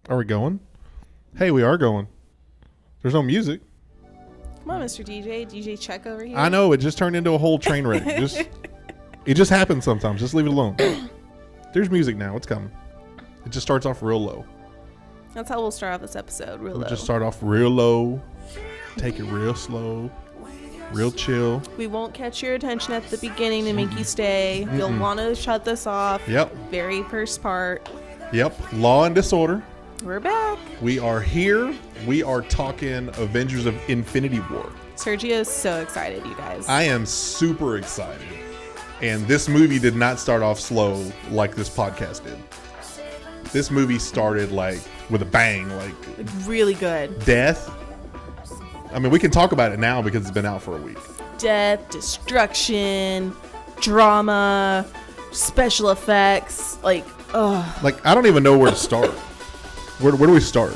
Are we going? Hey, we are going. There's no music. Come on, Mr. DJ Check over here. I know, it just turned into a whole train wreck. It just happens sometimes. Just leave it alone. There's music now. It's coming. It just starts off real low. That's how we'll start off this episode, real low. We'll just start off real low. Take it real slow. Real chill. We won't catch your attention at the beginning to make you stay. You'll want to shut this off. Yep. Very first part. Yep. Law and Disorder. We're back. We are here. We are talking Avengers of Infinity War. Sergio is so excited, you guys. I am super excited. And this movie did not start off slow like this podcast did. This movie started like with a bang, like really good. Death. I mean, we can talk about it now because it's been out for a week. Death, destruction, drama, special effects, like, ugh. Like, I don't even know where to start. Where do we start?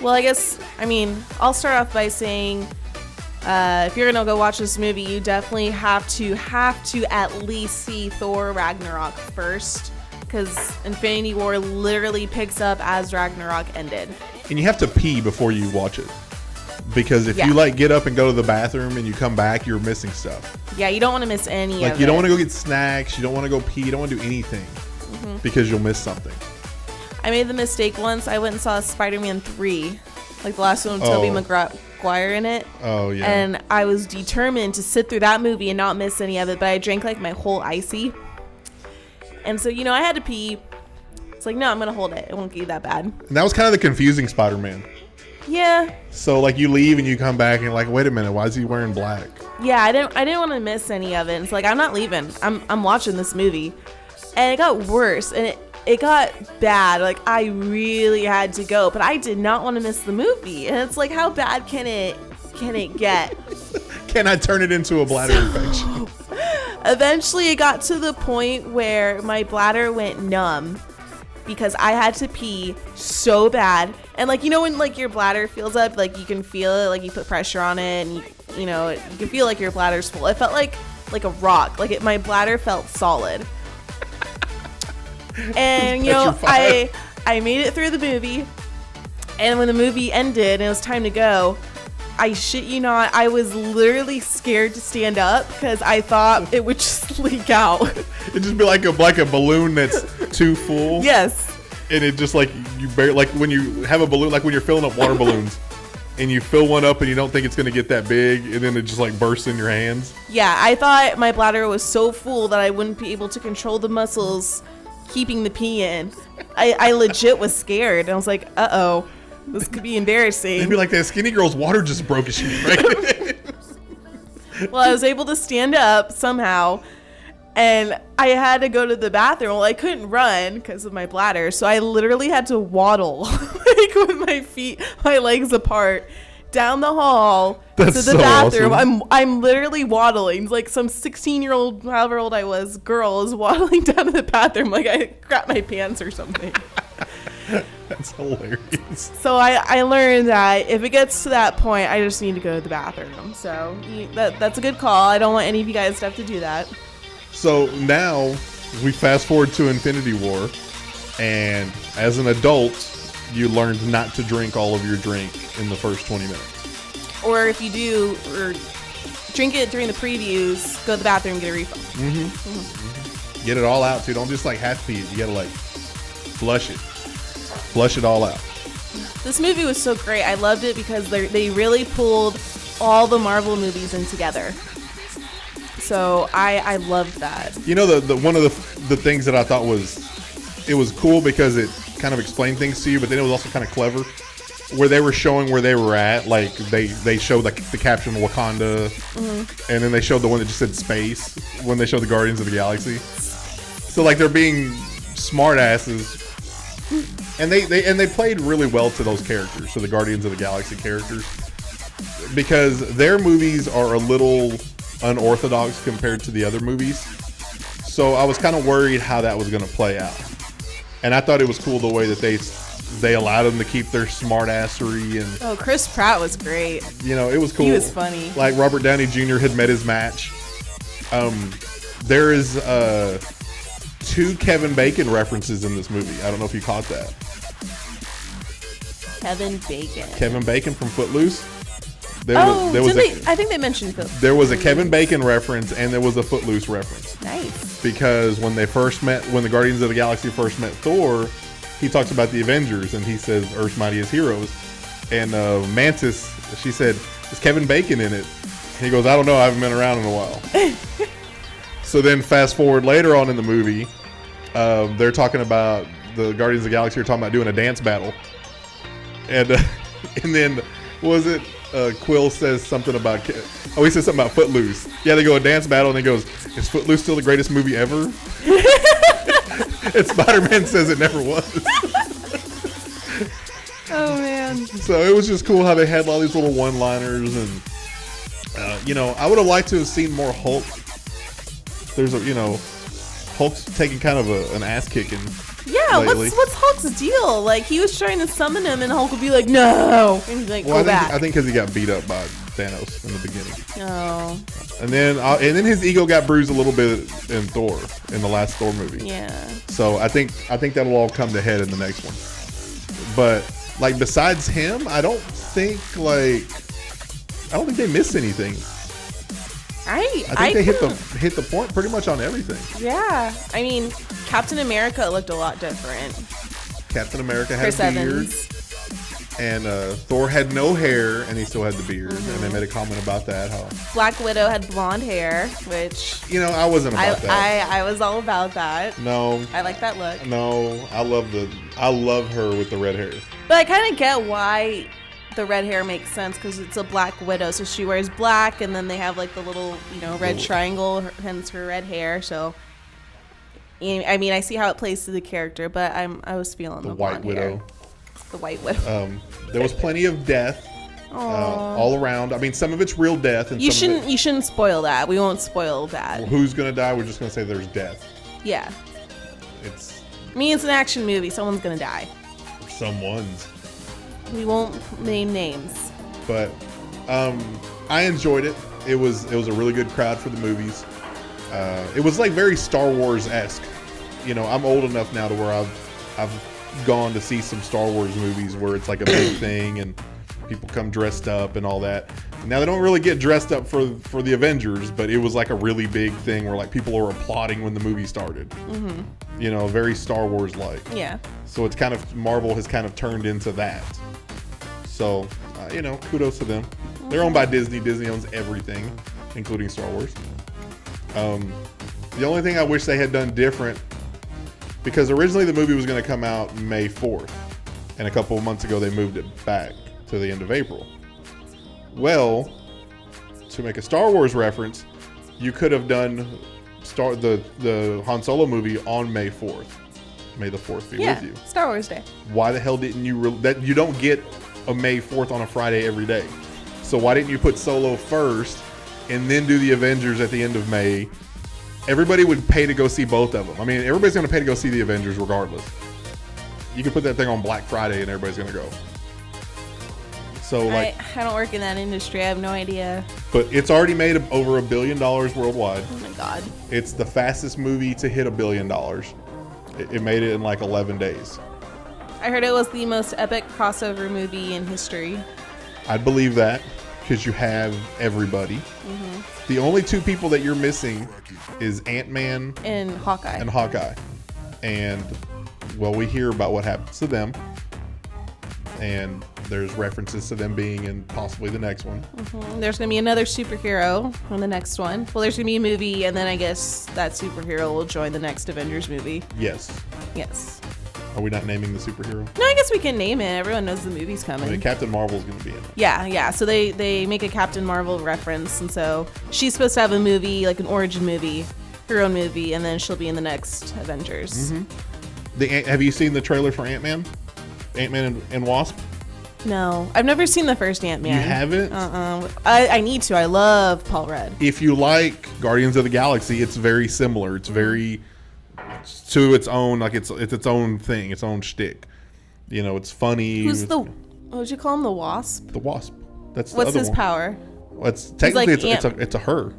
Well, I guess, I'll start off by saying, if you're gonna go watch this movie, you definitely have to at least see Thor Ragnarok first, because Infinity War literally picks up as Ragnarok ended. And you have to pee before you watch it. Because if you get up and go to the bathroom and you come back, you're missing stuff. Yeah, you don't want to miss any of it. Like, you don't want to go get snacks. You don't want to go pee. You don't want to do anything because you'll miss something. I made the mistake once. I went and saw Spider-Man 3, like the last one with Tobey Maguire in it. Oh, yeah. And I was determined to sit through that movie and not miss any of it, but I drank like my whole icy. And so, I had to pee. It's like, no, I'm going to hold it. It won't get that bad. And that was kind of the confusing Spider-Man. Yeah. So like you leave and you come back and you're like, wait a minute, why is he wearing black? Yeah, I didn't want to miss any of it. It's like, I'm not leaving. I'm watching this movie. And it got worse and it got bad. Like, I really had to go, but I did not want to miss the movie. And it's like, how bad can it get? Can I turn it into a bladder infection? Eventually it got to the point where my bladder went numb because I had to pee so bad. And like, when like your bladder fills up, like you can feel it, like you put pressure on it and you can feel like your bladder's full. It felt like a rock. Like my bladder felt solid. And I made it through the movie. And when the movie ended and it was time to go, I shit you not, I was literally scared to stand up because I thought it would just leak out. It'd just be like a balloon that's too full. Yes. And it just like you barely, like when you have a balloon, like when you're filling up water balloons and you fill one up and you don't think it's going to get that big and then it just like bursts in your hands. Yeah, I thought my bladder was so full that I wouldn't be able to control the muscles keeping the pee in. I legit was scared. I was like, uh-oh, this could be embarrassing. It'd be like that skinny girl's water just broke and she's pregnant. Well, I was able to stand up somehow. And I had to go to the bathroom. Well, I couldn't run because of my bladder. So I literally had to waddle, like with my legs apart, down the hall to the so bathroom. awesome. I'm literally waddling. Like some 16-year-old, however old I was, girl is waddling down to the bathroom like I grabbed my pants or something. That's hilarious. So I learned that if it gets to that point, I just need to go to the bathroom. So that's a good call. I don't want any of you guys to have to do that. So now we fast forward to Infinity War, and as an adult, you learned not to drink all of your drink in the first 20 minutes. Or if you do, or drink it during the previews, go to the bathroom and get a refill. Get it all out, too. Don't just like half pee it. You gotta like flush it. Flush it all out. This movie was so great. I loved it because they really pulled all the Marvel movies in together. So I loved that. The one of the things that I thought was cool because it kind of explained things to you, but then it was also kind of clever where they were showing where they were at. Like they showed like the caption Wakanda, and then they showed the one that just said space when they showed the Guardians of the Galaxy. So like they're being smart asses, and they played really well to those characters, to the Guardians of the Galaxy characters, because their movies are a little unorthodox compared to the other movies. So I was kind of worried how that was going to play out. And I thought it was cool the way that they allowed them to keep their smart assery. And Chris Pratt was great. It was cool. He was funny. Like Robert Downey Jr. had met his match. There is 2 Kevin Bacon references in this movie. I don't know if you caught that. Kevin Bacon. Kevin Bacon from Footloose. I think they mentioned Footloose. There was a Kevin Bacon reference and there was a Footloose reference. Nice. Because when the Guardians of the Galaxy first met Thor, he talks about the Avengers and he says Earth's Mightiest Heroes. And Mantis, she said, is Kevin Bacon in it? And he goes, I don't know, I haven't been around in a while. So then fast forward later on in the movie, they're talking about the Guardians of the Galaxy are talking about doing a dance battle. And then, was it Quill says something about, he says something about Footloose. Yeah, they go a dance battle and he goes, is Footloose still the greatest movie ever? And Spider-Man says it never was. Oh man. So it was just cool how they had all these little one-liners and, I would have liked to have seen more Hulk. There's Hulk's taking kind of an ass kicking. Yeah, lately. what's Hulk's deal? Like, he was trying to summon him, and Hulk would be like, "No," and he's like, "Go back." I think because he got beat up by Thanos in the beginning. Oh. And then his ego got bruised a little bit in Thor, in the last Thor movie. Yeah. So I think that'll all come to head in the next one. But like besides him, I don't think they missed anything. I think they hit the point pretty much on everything. Yeah, I mean, Captain America looked a lot different. Captain America had Chris a beard, Evans. and Thor had no hair, and he still had the beard. And they made a comment about that. How Black Widow had blonde hair, which I wasn't about that. I was all about that. No, I like that look. No, I love her with the red hair. But I kind of get why the red hair makes sense, because it's a Black Widow, so she wears black, and then they have like the little red triangle, hence her red hair. So I mean, I see how it plays to the character, but I was feeling the White Widow hair. The White Widow. There was plenty of death all around. I mean, some of it's real death, and you shouldn't spoil that. We won't spoil that. Well, who's gonna die? We're just gonna say there's death. Yeah. It's an action movie. Someone's gonna die. Someone's. We won't name names. But I enjoyed it. It was a really good crowd for the movies. It was like very Star Wars-esque. I'm old enough now to where I've gone to see some Star Wars movies where it's like a big thing and people come dressed up and all that. Now they don't really get dressed up for the Avengers, but it was like a really big thing where like people were applauding when the movie started. Mm-hmm. Very Star Wars-like. Yeah. So it's kind of, Marvel has kind of turned into that. So, kudos to them. They're owned by Disney. Disney owns everything, including Star Wars. The only thing I wish they had done different, because originally the movie was going to come out May 4th, and a couple of months ago they moved it back to the end of April. Well, to make a Star Wars reference, you could have done the Han Solo movie on May 4th. May the 4th be with you. Star Wars Day. Why the hell didn't you that you don't get a May 4th on a Friday every day? So why didn't you put Solo first and then do the Avengers at the end of May? Everybody would pay to go see both of them. I mean, everybody's going to pay to go see the Avengers regardless. You could put that thing on Black Friday and everybody's going to go. So I don't work in that industry. I have no idea. But it's already made over $1 billion worldwide. Oh my God. It's the fastest movie to hit $1 billion. It made it in like 11 days. I heard it was the most epic crossover movie in history. I believe that, because you have everybody. Mm-hmm. The only two people that you're missing is Ant-Man and Hawkeye. And, well, we hear about what happens to them. And there's references to them being in possibly the next one. Mm-hmm. There's going to be another superhero in the next one. Well, there's going to be a movie, and then I guess that superhero will join the next Avengers movie. Yes. Are we not naming the superhero? No, I guess we can name it. Everyone knows the movie's coming. I mean, Captain Marvel's going to be in it. Yeah. So they make a Captain Marvel reference, and so she's supposed to have a movie, like an origin movie, her own movie, and then she'll be in the next Avengers. Mm-hmm. Have you seen the trailer for Ant-Man? Ant-Man and Wasp? No, I've never seen the first Ant-Man. You haven't? I need to. I love Paul Rudd. If you like Guardians of the Galaxy, it's very similar. It's very to its own, like it's its own thing, its own shtick. It's funny. What would you call him? The Wasp? The Wasp. That's what's the other his one. Power? Well, technically it's a her.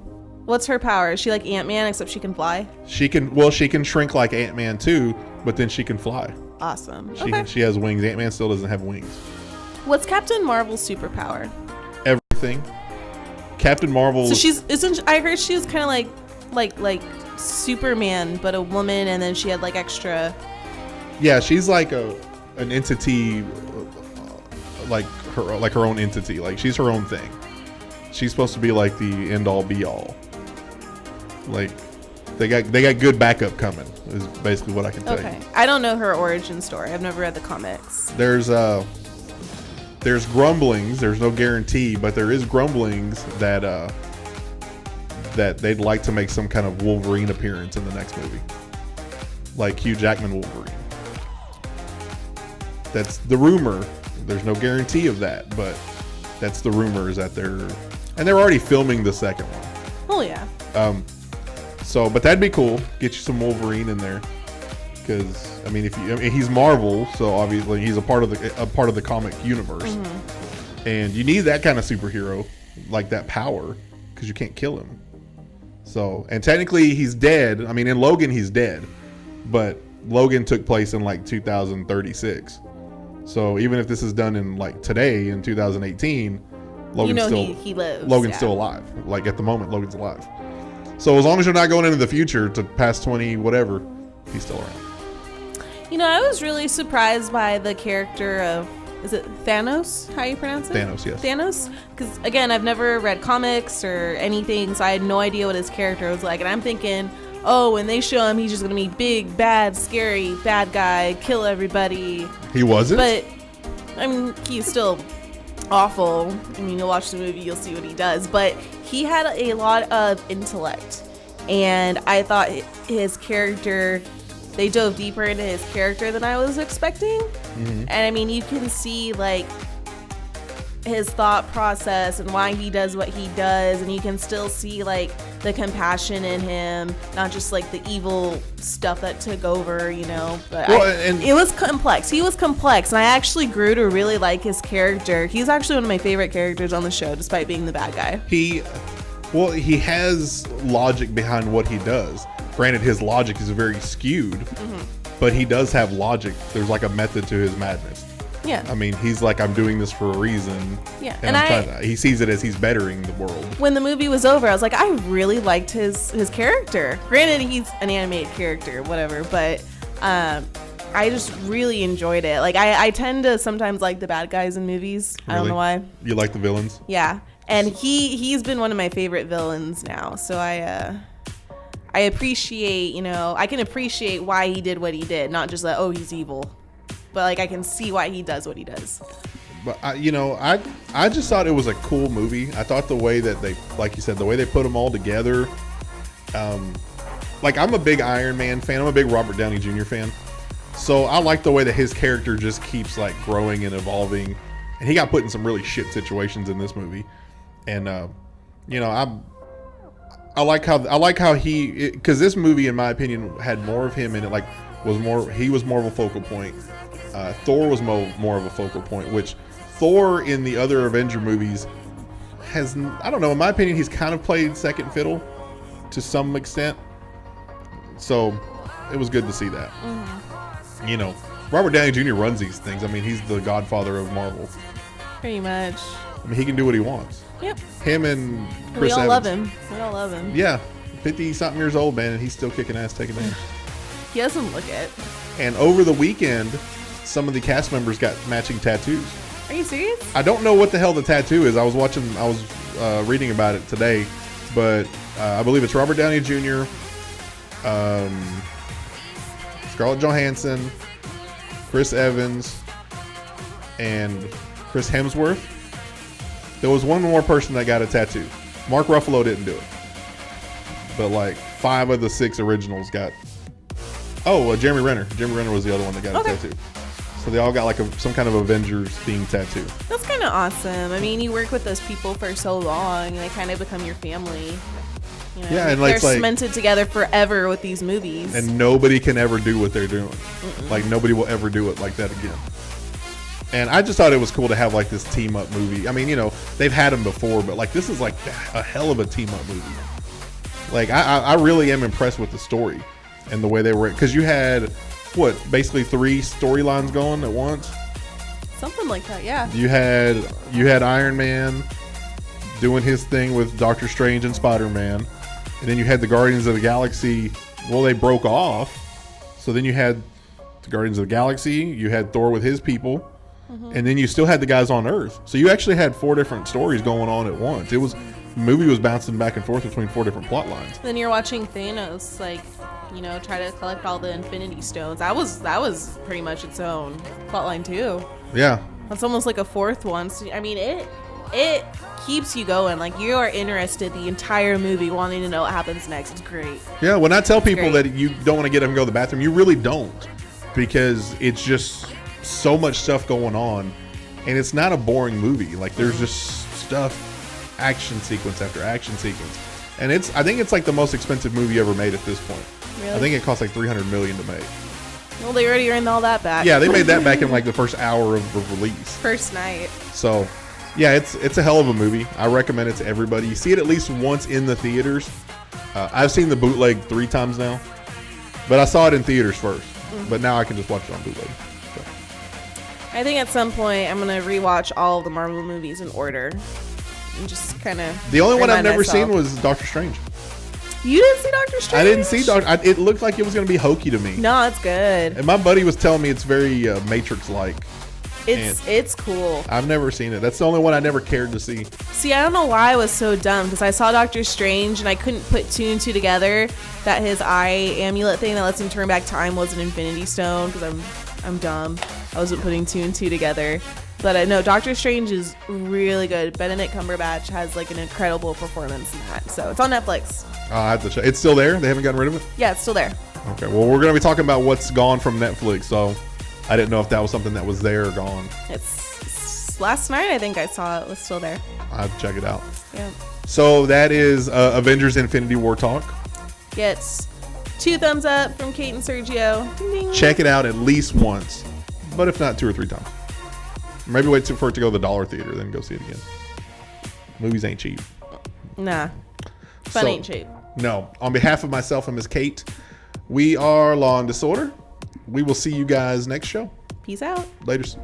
What's her power? Is she like Ant-Man except she can fly? She can shrink like Ant-Man too, but then she can fly. Awesome. She has wings. Ant-Man still doesn't have wings. What's Captain Marvel's superpower? Everything. Captain Marvel. So I heard she was kind of like Superman, but a woman, and then she had like extra. Yeah, she's like an entity, like her own entity. Like she's her own thing. She's supposed to be like the end all be all. Like they got good backup coming. Is basically what I can tell you. Okay, I don't know her origin story. I've never read the comics. There's grumblings. There's no guarantee, but there is grumblings that they'd like to make some kind of Wolverine appearance in the next movie, like Hugh Jackman Wolverine. That's the rumor. There's no guarantee of that, but that's the rumor, is that they're already filming the second one. Oh yeah. But that'd be cool. Get you some Wolverine in there, because I mean, he's Marvel, so obviously he's a part of the comic universe, and you need that kind of superhero, like that power, because you can't kill him. So, and technically he's dead. I mean, in Logan he's dead, but Logan took place in like 2036. So even if this is done in like today in 2018, he lives. Logan's still alive. Like at the moment, Logan's alive. So as long as you're not going into the future to past 20 whatever, he's still around. I was really surprised by the character of, is it Thanos? How you pronounce it? Thanos, yes. Thanos? Because again, I've never read comics or anything, so I had no idea what his character was like. And I'm thinking, oh, when they show him, he's just gonna be big, bad, scary, bad guy, kill everybody. He wasn't? But I mean, he's still awful. I mean, you'll watch the movie, you'll see what he does. But he had a lot of intellect, and I thought his character, they dove deeper into his character than I was expecting. And I mean, you can see like his thought process and why he does what he does, and you can still see like the compassion in him, not just like the evil stuff that took over, but it was complex. He was complex, and I actually grew to really like his character. He's actually one of my favorite characters on the show, despite being the bad guy. He has logic behind what he does. Granted, his logic is very skewed, but he does have logic. There's like a method to his madness. Yeah. I mean, he's like, I'm doing this for a reason. Yeah. And he sees it as he's bettering the world. When the movie was over, I was like, I really liked his character. Granted, he's an animated character, whatever, but I just really enjoyed it. Like, I tend to sometimes like the bad guys in movies. Really? I don't know why. You like the villains? Yeah. And he's been one of my favorite villains now. So I appreciate, I can appreciate why he did what he did, not just like, oh, he's evil. But like I can see why he does what he does. But I just thought it was a cool movie. I thought the way that they, like you said, the way they put them all together. Like I'm a big Iron Man fan. I'm a big Robert Downey Jr. fan. So I like the way that his character just keeps like growing and evolving. And he got put in some really shit situations in this movie. And I like how he, because this movie, in my opinion, had more of him in it. Like he was more of a focal point. Thor was more of a focal point, which Thor in the other Avenger movies has, I don't know, in my opinion, he's kind of played second fiddle to some extent. So it was good to see that. Robert Downey Jr. runs these things. I mean, he's the godfather of Marvel. Pretty much. I mean, he can do what he wants. Yep. Him and Chris We all Evans. love him. We all love him. Yeah. 50-something years old, man, and he's still kicking ass, taking names. He doesn't look it. And over the weekend, some of the cast members got matching tattoos. Are you serious? I don't know what the hell the tattoo is. I was reading about it today, but I believe it's Robert Downey Jr., Scarlett Johansson, Chris Evans, and Chris Hemsworth. There was one more person that got a tattoo. Mark Ruffalo didn't do it, but like 5 of the 6 originals got. Jeremy Renner. Jeremy Renner was the other one that got a tattoo. So they all got like some kind of Avengers themed tattoo. That's kind of awesome. I mean, you work with those people for so long, and they kind of become your family. Yeah, and they're it's like cemented together forever with these movies. And nobody can ever do what they're doing. Like nobody will ever do it like that again. And I just thought it was cool to have like this team up movie. I mean, they've had them before, but like this is like a hell of a team up movie. Like I really am impressed with the story and the way they were, because you had basically 3 storylines going at once. Something like that, yeah. You had Iron Man doing his thing with Doctor Strange and Spider-Man, and then you had the Guardians of the Galaxy. Well, they broke off, so then you had the Guardians of the Galaxy. You had Thor with his people, and then you still had the guys on Earth. So you actually had 4 different stories going on at once. The movie was bouncing back and forth between 4 different plot lines. Then you're watching Thanos, like, you know, try to collect all the Infinity Stones. That was pretty much its own plotline too. Yeah. That's almost like a 4th one. So, I mean, it keeps you going. Like, you are interested the entire movie, wanting to know what happens next. It's great. Yeah, when I tell people that you don't want to get up and go to the bathroom, you really don't, because it's just so much stuff going on, and it's not a boring movie. Like, there's just stuff, action sequence after action sequence, and I think it's like the most expensive movie ever made at this point. Really? I think it cost like $300 million to make. Well, they already earned all that back. Yeah, they made that back in like the first hour of release. First night. So, yeah, it's a hell of a movie. I recommend it to everybody. You see it at least once in the theaters. I've seen the bootleg 3 times now, but I saw it in theaters first. But now I can just watch it on bootleg. So. I think at some point I'm gonna rewatch all of the Marvel movies in order, and just kind of. The only one I've never seen was Doctor Strange. You didn't see Doctor Strange? I didn't see It looked like it was going to be hokey to me. No, it's good. And my buddy was telling me it's very Matrix-like. It's cool. I've never seen it. That's the only one I never cared to see. See, I don't know why I was so dumb, because I saw Doctor Strange and I couldn't put 2 and 2 together that his eye amulet thing that lets him turn back time was an Infinity Stone, because I'm dumb. I wasn't putting 2 and 2 together. But no, Doctor Strange is really good. Benedict Cumberbatch has like an incredible performance in that. So it's on Netflix. I have to check. It's still there? They haven't gotten rid of it? Yeah, it's still there. Okay. Well, we're going to be talking about what's gone from Netflix. So I didn't know if that was something that was there or gone. It's last night I think I saw it was still there. I'll have to check it out. Yeah. So that is Avengers Infinity War talk. Gets 2 thumbs up from Kate and Sergio. Ding, ding. Check it out at least once, but if not 2 or 3 times. Maybe wait for it to go to the dollar theater, then go see it again. Movies ain't cheap. Nah. Fun ain't cheap. No. On behalf of myself and Miss Kate, we are Law and Disorder. We will see you guys next show. Peace out. Laters.